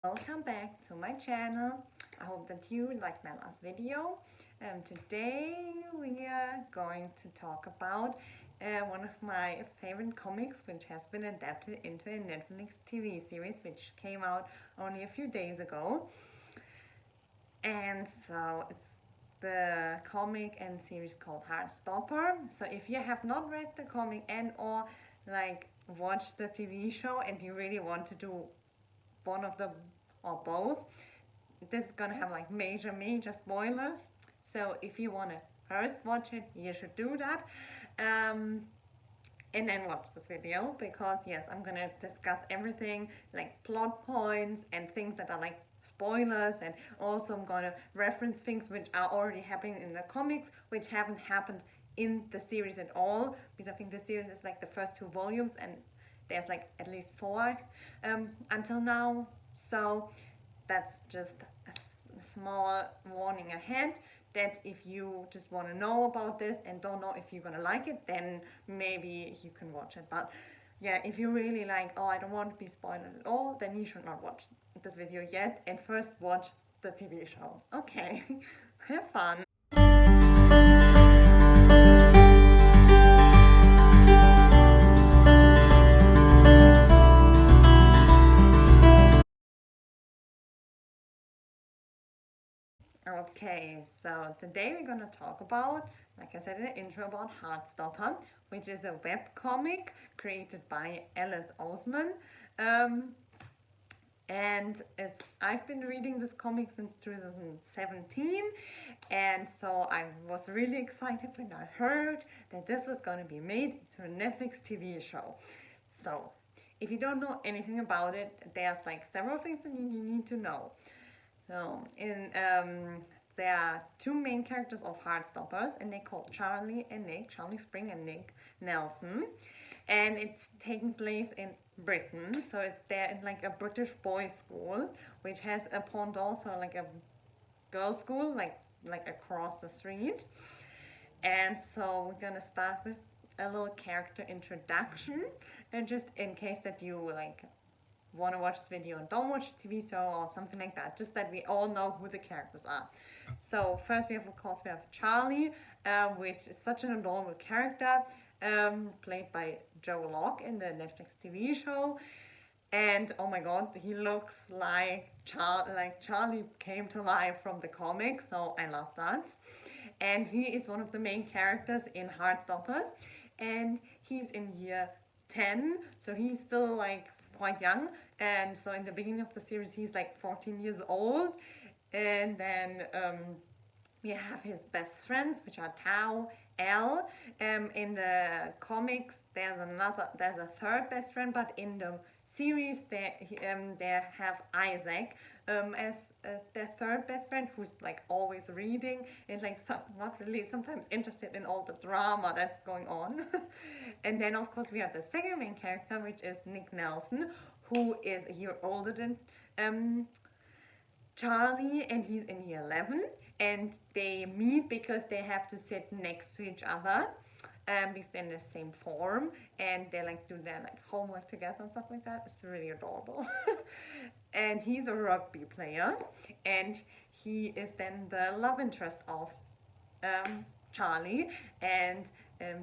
Welcome back to my channel. I hope that you liked my last video. Today we are going to talk about one of my favorite comics, which has been adapted into a Netflix TV series which came out only a few days ago. And so it's the comic and series called Heartstopper. So if you have not read the comic and or watched the TV show and you really want to do one of them or both, this is gonna have major spoilers. So if you want to first watch it, you should do that, and then watch this video, because yes, I'm gonna discuss everything, like plot points and things that are like spoilers, and also I'm gonna reference things which are already happening in the comics which haven't happened in the series at all, because I think the series is like the first 2 volumes and there's like at least 4 until now. So that's just a small warning ahead, that if you just want to know about this and don't know if you're gonna like it, then maybe you can watch it. But yeah, if you really like, oh, I don't want to be spoiled at all, then you should not watch this video yet and first watch the TV show. Okay, have fun. Okay, so today we're gonna talk about, like I said in the intro, about Heartstopper, which is a webcomic created by Alice Oseman. And I've been reading this comic since 2017, and so I was really excited when I heard that this was going to be made into a Netflix TV show. So if you don't know anything about it, there's like several things that you need to know. So there are 2 main characters of Heartstoppers, and they're called Charlie and Nick, Charlie Spring and Nick Nelson, and it's taking place in Britain. So it's there in like a British boys' school, which has a pendant, so like a girls' school, like across the street. And so we're gonna start with a little character introduction, and just in case that you like want to watch this video and don't watch the TV show or something like that, just that we all know who the characters are. So first we have Charlie, which is such an adorable character, played by Joe Locke in the Netflix TV show. And oh my god, he looks like Charlie came to life from the comics, so I love that. And he is one of the main characters in Heartstoppers, and he's in year 10, so he's still like quite young. And so in the beginning of the series he's like 14 years old, and then we have his best friends, which are Tao, Elle. In the comics there's a third best friend, but in the series they have Isaac as their third best friend, who's like always reading and like not really sometimes interested in all the drama that's going on. And then of course we have the second main character, which is Nick Nelson, who is a year older than Charlie, and he's in year 11, and they meet because they have to sit next to each other, because they're in the same form, and they like do their like homework together and stuff like that. It's really adorable. And he's a rugby player, and he is then the love interest of Charlie, and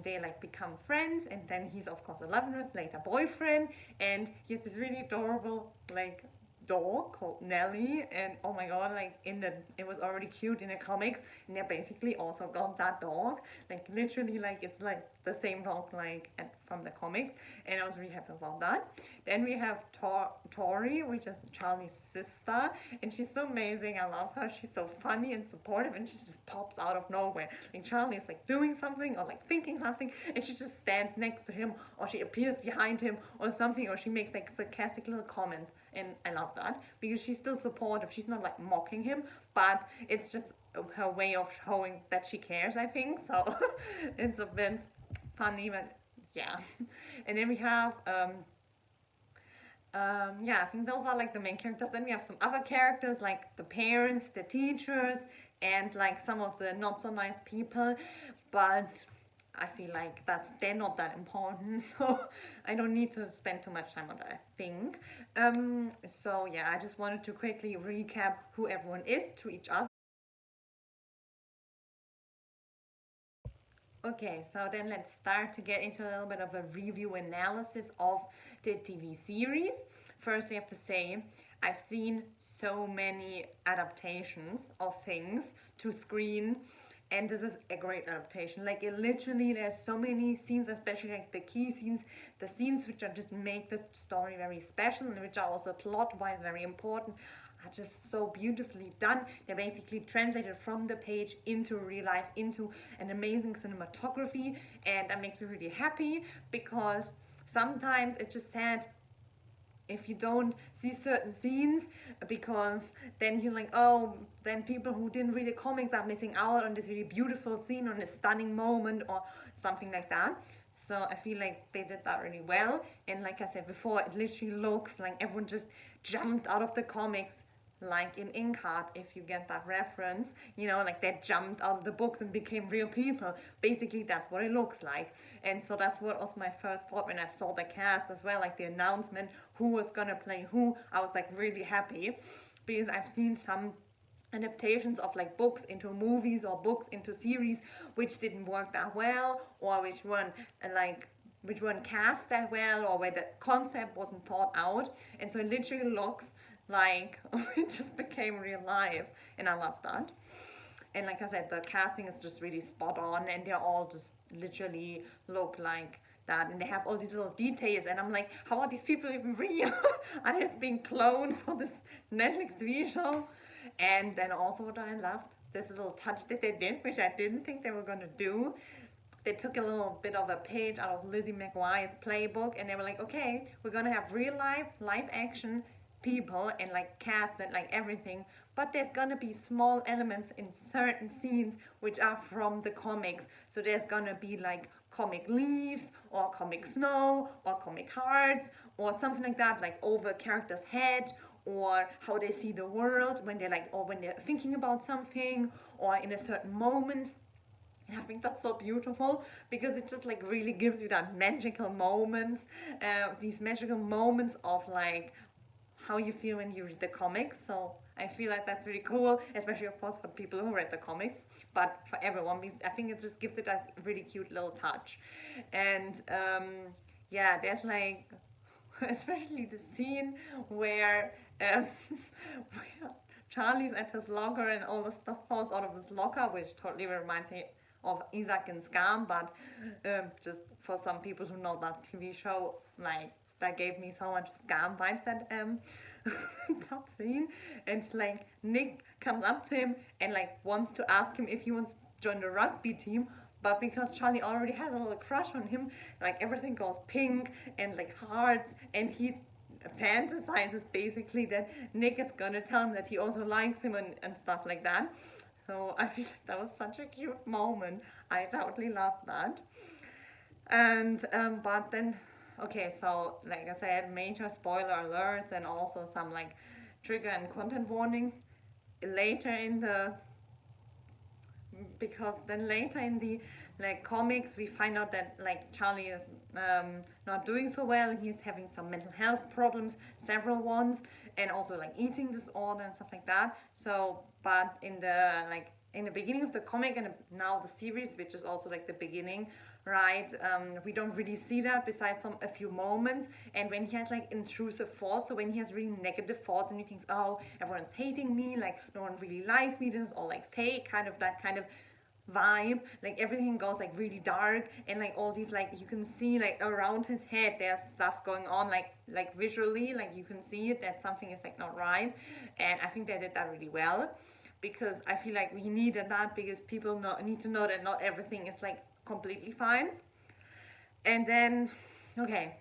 they like become friends, and then he's of course a love interest, later boyfriend, and he has this really adorable like dog called Nelly. And oh my god, like it was already cute in the comics, and they basically also got that dog, like literally like it's like the same dog like from the comics, and I was really happy about that. Then we have Tori, which is Charlie's sister, and she's so amazing. I love her. She's so funny and supportive, and she just pops out of nowhere. Like Charlie is like doing something or like thinking something, and she just stands next to him, or she appears behind him or something, or she makes like sarcastic little comments. And I love that because she's still supportive. She's not like mocking him, but it's just her way of showing that she cares, I think. So it's a bit funny, but yeah. And then we have yeah, I think those are like the main characters. Then we have some other characters like the parents, the teachers, and like some of the not so nice people. But I feel like they're not that important, so I don't need to spend too much time on that, I think. So yeah, I just wanted to quickly recap who everyone is to each other. Okay, so then let's start to get into a little bit of a review analysis of the TV series. First, I have to say, I've seen so many adaptations of things to screen, and this is a great adaptation. Like, it literally, there's so many scenes, especially like the key scenes, the scenes which are just make the story very special and which are also plot-wise very important, are just so beautifully done. They're basically translated from the page into real life, into an amazing cinematography, and that makes me really happy, because sometimes it's just sad if you don't see certain scenes, because then you're like, oh, then people who didn't read the comics are missing out on this really beautiful scene, on a stunning moment or something like that. So I feel like they did that really well, and like I said before, it literally looks like everyone just jumped out of the comics, like in Inkheart, if you get that reference, you know, like they jumped out of the books and became real people. Basically, that's what it looks like. And so that's what was my first thought when I saw the cast as well, like the announcement, who was gonna play who. I was like really happy, because I've seen some adaptations of like books into movies or books into series which didn't work that well, or which weren't cast that well, or where the concept wasn't thought out, and so it literally looks like it just became real life, and I love that. And like I said, the casting is just really spot on, and they're all just literally look like that, and they have all these little details, and I'm like, how are these people even real? Are they just being cloned for this Netflix TV show? And then also what I loved, this little touch that they did, which I didn't think they were gonna do. They took a little bit of a page out of Lizzie McGuire's playbook, and they were like, okay, we're gonna have real live action people and like cast and like everything, but there's gonna be small elements in certain scenes which are from the comics. So there's gonna be like comic leaves or comic snow or comic hearts or something like that, like over a character's head, or how they see the world when they're like, or when they're thinking about something, or in a certain moment. And I think that's so beautiful, because it just like really gives you that magical moments, these magical moments of like how you feel when you read the comics. So I feel like that's really cool, especially of course for people who read the comics, but for everyone, because I think it just gives it a really cute little touch. And yeah, there's like especially the scene where where Charlie's at his locker and all the stuff falls out of his locker, which totally reminds me of Isaac and Scam, but just for some people who know that TV show, like that gave me so much Scam vibes, that that scene. And like Nick comes up to him and like wants to ask him if he wants to join the rugby team, but because Charlie already has a little crush on him, like everything goes pink and like hearts, and he fantasizes basically that Nick is gonna tell him that he also likes him, and stuff like that. So I feel like that was such a cute moment. I totally loved that. And but then, okay, so like I said, major spoiler alerts, and also some like trigger and content warnings later in the, because then later in the like comics we find out that like Charlie is not doing so well. He's having some mental health problems, several ones, and also like eating disorder and stuff like that. So but in the beginning of the comic and now the series, which is also like the beginning, right, we don't really see that besides from a few moments. And when he has like intrusive thoughts, so when he has really negative thoughts and he thinks, oh, everyone's hating me, like no one really likes me, this is all like fake, kind of that kind of vibe, like everything goes like really dark, and like all these, like you can see like around his head there's stuff going on, like visually, like you can see it, that something is like not right. And I think they did that really well, because I feel like we needed that, because people need to know that not everything is like completely fine. And then, okay,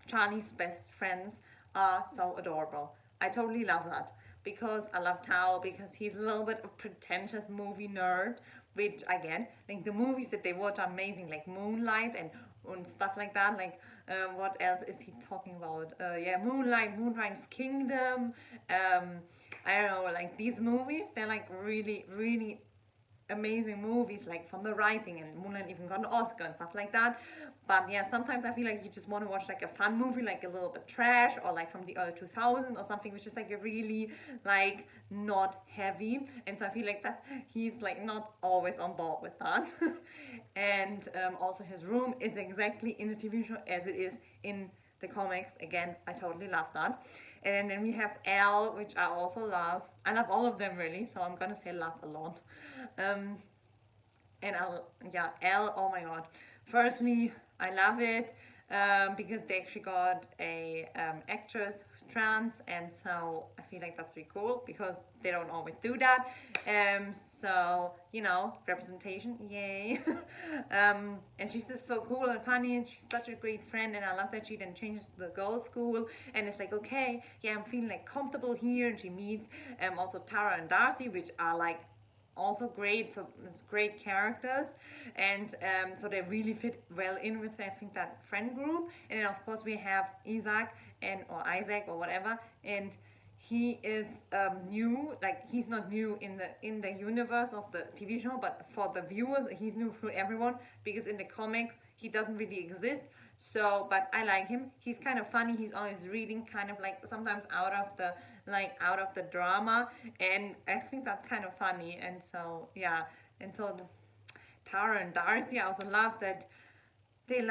Charlie's best friends are so adorable. I totally love that, because I love Tao, because he's a little bit of pretentious movie nerd, which I get. Like the movies that they watch are amazing, like Moonlight and stuff like that. Like what else is he talking about? Yeah, Moonrise Kingdom. I don't know. Like these movies, they're like really, really amazing movies, like from the writing, and Moonlight even got an Oscar and stuff like that. But yeah, sometimes I feel like you just want to watch like a fun movie, like a little bit trash, or like from the early 2000s or something, which is like a really like not heavy. And so I feel like that he's like not always on board with that. And also his room is exactly in the TV show as it is in the comics. Again, I totally love that. And then we have Elle, which I also love. I love all of them really, so I'm gonna say love a lot. And yeah, Elle, oh my god. Firstly, I love it because they actually got a actress who's trans, and so I feel like that's really cool because they don't always do that. So you know, representation, yay. And she's just so cool and funny, and she's such a great friend, and I love that she then changes to the girls' school, and it's like, okay, yeah, I'm feeling like comfortable here, and she meets also Tara and Darcy, which are like also great, so it's great characters, and so they really fit well in with, I think, that friend group. And then of course we have Isaac, or Isaac or whatever, and he is new, like he's not new in the universe of the TV show, but for the viewers he's new for everyone, because in the comics he doesn't really exist. So, but I like him. He's kind of funny. He's always reading, kind of like sometimes out of the drama, and I think that's kind of funny. And so yeah, and so Tara and Darcy, I also love that they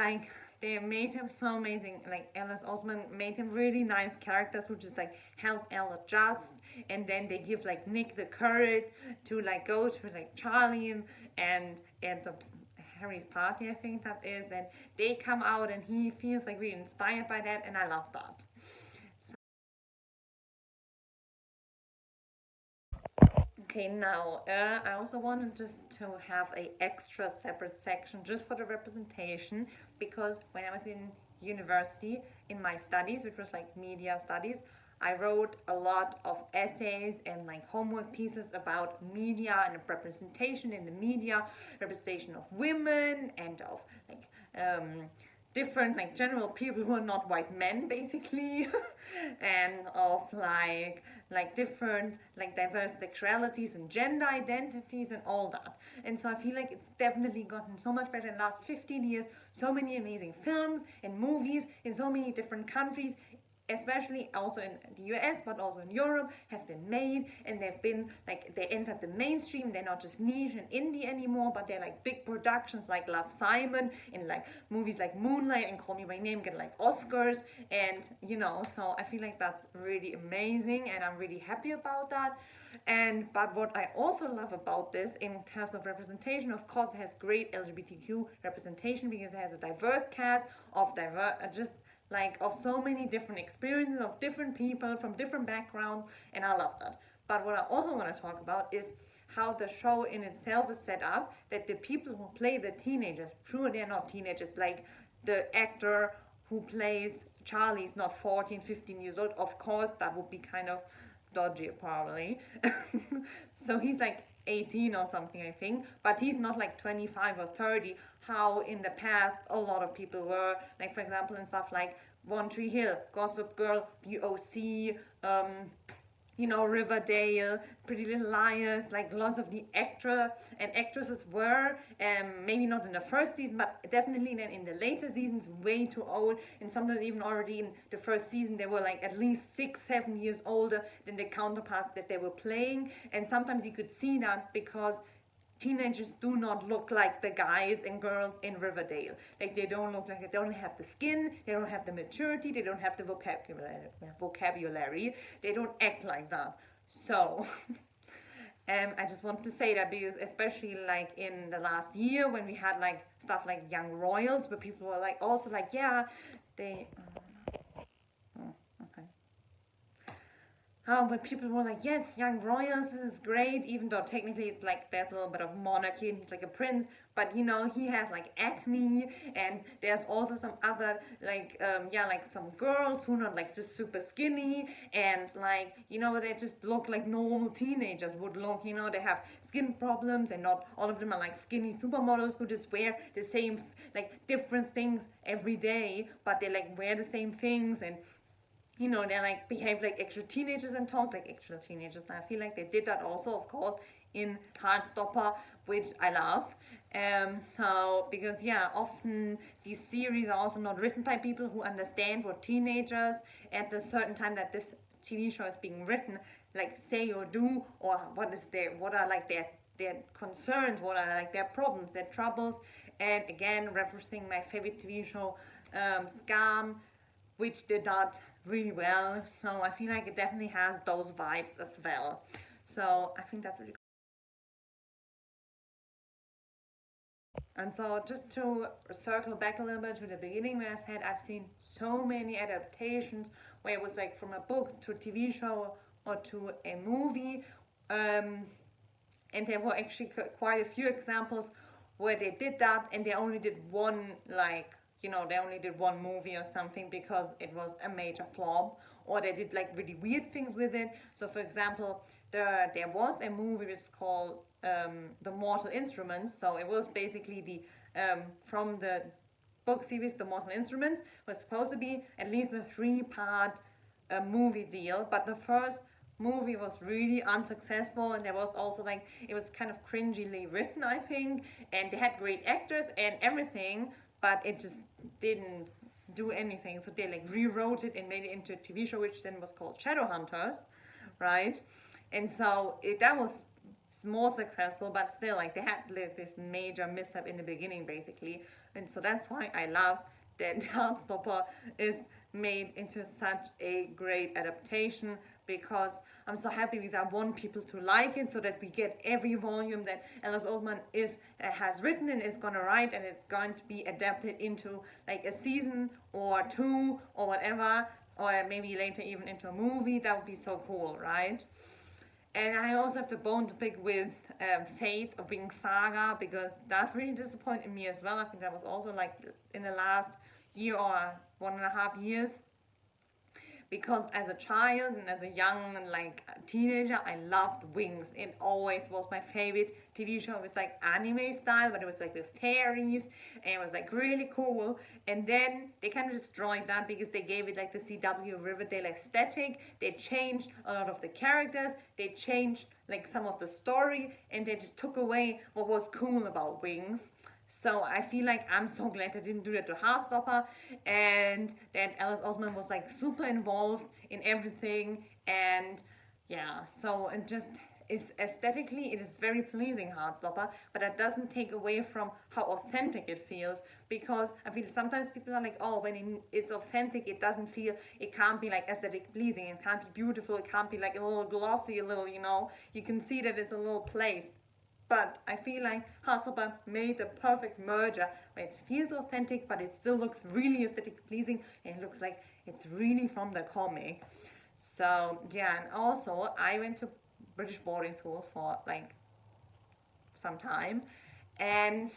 made him so amazing. Like Ellis Osman made him really nice characters who just like help Elle adjust, and then they give like Nick the courage to like go to like Charlie and the Harry's party, I think that is, and they come out and he feels like really inspired by that, and I love that. Okay, now I also wanted just to have a extra separate section just for the representation, because when I was in university in my studies, which was like media studies, I wrote a lot of essays and like homework pieces about media and representation in the media, representation of women and of like different like general people who are not white men basically, and of like different like diverse sexualities and gender identities and all that. And so I feel like it's definitely gotten so much better in the last 15 years. So many amazing films and movies in so many different countries, especially also in the US, but also in Europe, have been made, and they've been like, they entered the mainstream. They're not just niche and indie anymore, but they're like big productions like Love, Simon, and like movies like Moonlight and Call Me by Name get like Oscars, and you know, so I feel like that's really amazing, and I'm really happy about that. And but what I also love about this in terms of representation, of course, it has great LGBTQ representation because it has a diverse cast of just like of so many different experiences of different people from different backgrounds, and I love that. But what I also want to talk about is how the show in itself is set up, that the people who play the teenagers, sure, they're not teenagers, like the actor who plays Charlie is not 14, 15 years old. Of course, that would be kind of dodgy probably. So he's like 18 or something, I think, but he's not like 25 or 30, how in the past a lot of people were, like for example in stuff like One Tree Hill, Gossip Girl, The OC, you know, Riverdale, Pretty Little Liars, like lots of the actors and actresses were, maybe not in the first season, but definitely then in the later seasons, way too old, and sometimes even already in the first season, they were like at least 6-7 years older than the counterparts that they were playing, and sometimes you could see that because teenagers do not look like the guys and girls in Riverdale. Like they don't look like, they don't have the skin, they don't have the maturity, they don't have the vocabulary, they don't act like that. So I just want to say that because especially like in the last year when we had like stuff like Young Royals, where people were like also like, yeah, they but people were like, yes, Young Royals is great, even though technically it's like there's a little bit of monarchy and he's like a prince, but you know, he has like acne, and there's also some other like, like some girls who are not like just super skinny, and like, you know, they just look like normal teenagers would look, you know, they have skin problems, and not all of them are like skinny supermodels who just wear the same, like different things every day, but they like wear the same things, and you know, they like behave like actual teenagers and talk like actual teenagers. And I feel like they did that also, of course, in Heartstopper, which I love. So because yeah, often these series are also not written by people who understand what teenagers at a certain time that this TV show is being written like say or do, or what are like their concerns, what are like their problems, their troubles. And again, referencing my favorite TV show, Scam, which did that really well. So I feel like it definitely has those vibes as well. So I think that's really cool. And so just to circle back a little bit to the beginning where I said I've seen so many adaptations where it was like from a book to a TV show or to a movie. And there were actually quite a few examples where they did that and they only did one, like, you know, they only did one movie or something because it was a major flop, or they did like really weird things with it. So for example, there was a movie which is called The Mortal Instruments. So it was basically the from the book series The Mortal Instruments was supposed to be at least a 3-part movie deal, but the first movie was really unsuccessful, and there was also like it was kind of cringily written, I think, and they had great actors and everything, but it just didn't do anything. So they like rewrote it and made it into a TV show, which then was called Shadowhunters, right? And so that was more successful, but still like they had like, this major mishap in the beginning basically. And so that's why I love that Heartstopper is made into such a great adaptation, because I'm so happy because I want people to like it so that we get every volume that Alice Oldman has written and is gonna write, and it's going to be adapted into like a season or 2 or whatever, or maybe later even into a movie. That would be so cool, right? And I also have the bone to pick with Fate of Wing Saga, because that really disappointed me as well. I think that was also like in the last year or 1.5 years, because as a child and as a young like teenager I loved Wings. It always was my favorite TV show. It was like anime style, but it was like with fairies and it was like really cool. And then they kind of destroyed that because they gave it like the CW Riverdale aesthetic. They changed a lot of the characters, they changed like some of the story, and they just took away what was cool about Wings. So I feel like I'm so glad I didn't do that to Heartstopper, and that Alice Osman was like super involved in everything. And yeah, so it just is aesthetically it is very pleasing, Heartstopper, but that doesn't take away from how authentic it feels, because I feel sometimes people are like, oh, when it's authentic it doesn't feel, it can't be like aesthetic pleasing, it can't be beautiful, it can't be like a little glossy, a little, you know, you can see that it's a little placed. But I feel like Heartstopper made the perfect merger where it feels authentic, but it still looks really aesthetic pleasing, and it looks like it's really from the comic. So yeah, and also I went to British boarding school for like some time, and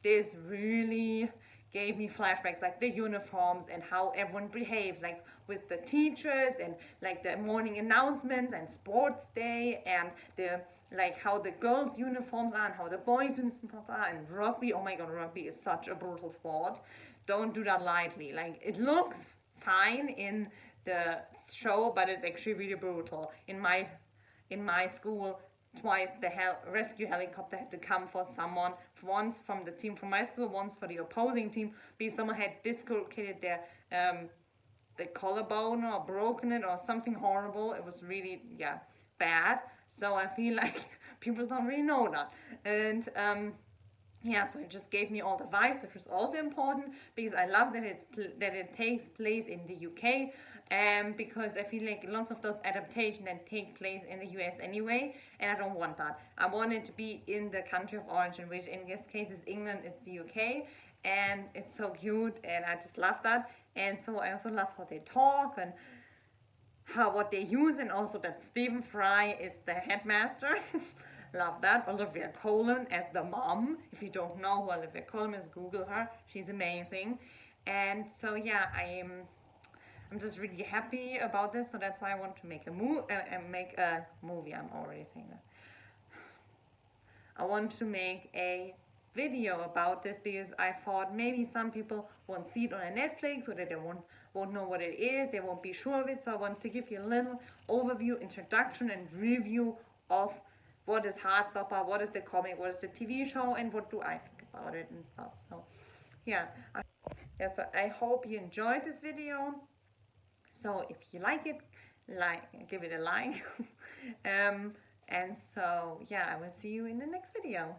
this really gave me flashbacks, like the uniforms and how everyone behaved, like with the teachers and like the morning announcements and sports day, and the like how the girls uniforms are and how the boys uniforms are. And rugby, oh my god, rugby is such a brutal sport. Don't do that lightly. Like it looks fine in the show, but it's actually really brutal. In my school, twice the rescue helicopter had to come for someone, once from the team from my school, once for the opposing team, because someone had dislocated their collarbone or broken it or something horrible. It was really, yeah, bad. So I feel like people don't really know that. And yeah, so it just gave me all the vibes, which was also important, because I love that it takes place in the UK, because I feel like lots of those adaptations that take place in the US anyway, and I don't want that. I want it to be in the country of origin, which in this case is England, it's the UK, and it's so cute, and I just love that. And so I also love how they talk and what they use, and also that Stephen Fry is the headmaster. Love that. Olivia Colman as the mom. If you don't know who Olivia Colman is, Google her. She's amazing. And so yeah, I'm just really happy about this. So that's why I want to make a movie. I'm already saying that. I want to make a video about this because I thought maybe some people won't see it on Netflix, or that they won't know what it is, they won't be sure of it. So I want to give you a little overview, introduction and review of what is Heartstopper, what is the comic, what is the TV show, and what do I think about it and stuff. So yeah, so I hope you enjoyed this video. So if you like it, give it a like. And so yeah, I will see you in the next video.